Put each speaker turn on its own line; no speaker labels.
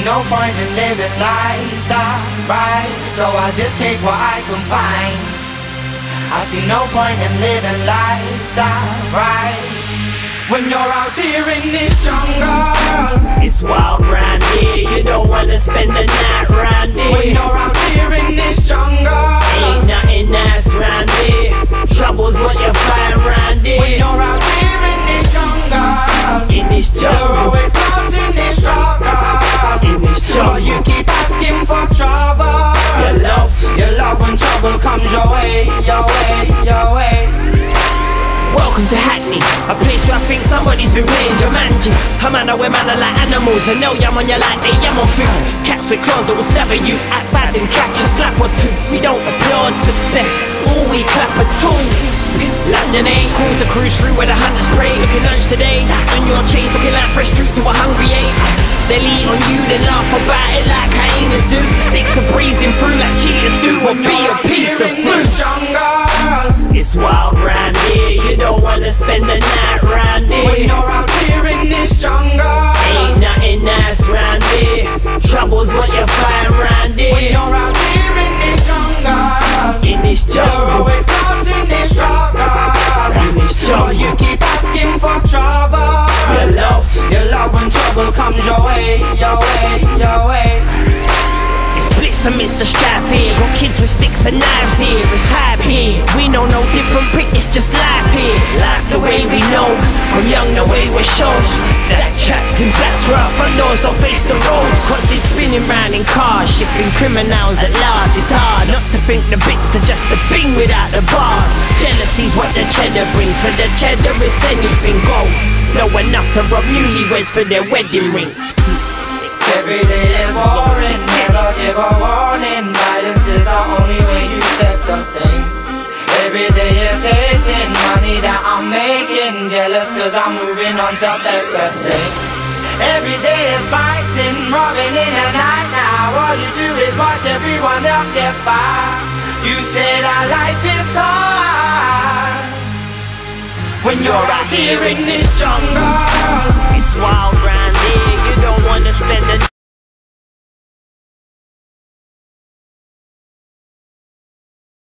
no point in living life that right, so I just take what I can find. I see no point in living life that right, when you're out here in this jungle.
It's wild round here, you don't wanna spend the night round here.
When you're out here in this jungle,
ain't nothing nice round here. Trouble's what you find round here.
when you're out here in this jungle,
in this
you're
jungle,
always lost in this struggle.
in this
But
jungle,
you keep asking for trouble. Your love when trouble comes your way, your way, your way.
Welcome to Hackney, a place where I think somebody's been playing Jumanji. A man where man are like animals, and no yam on you like they yam on food. Cats with claws that will stab at you, act bad and catch a slap or two. We don't applaud success, all we clap at tools. London ain't cool to cruise through where the hunters prey. Looking lunch today, on your chains looking like fresh fruit to a hungry ape. They'll eat on you, then laugh about it like hyenas do. So stick to breezing through like cheaters do, or be a piece of fruit. It's wild round here, you don't wanna spend the night round here.
When you're out here in this jungle,
ain't nothing nice round here. Trouble's what you find round
when
here.
you're out here in this jungle,
In this
you're
jungle,
always lost in this struggle.
in this
But
jungle,
you keep asking for trouble. Your love when trouble comes your way, your way, your way.
it's blitz amidst the strife here. Got kids with sticks and knives here. It's hype here. We know no different prick, it's just life here. Life the way we know, from young the way we're shown. Stack trapped in flats where our front doors don't face the roads. Constant spinning round in cars, shipping criminals at large. It's hard not to think the bits are just a thing without the bars. Jealousy's what the cheddar brings. For the cheddar it's anything goes. Know enough to rob newlyweds for their wedding rings.
Every day is boring, never give a warning. Violence is the only way you set something. Every day is hating money that I'm making. Jealous cause I'm moving on self-accepting. Every day is fighting, robbing in the night now. All you do is watch everyone else get by. You say that life is hard when you're out here in this jungle.
It's wild round here, you don't wanna spend the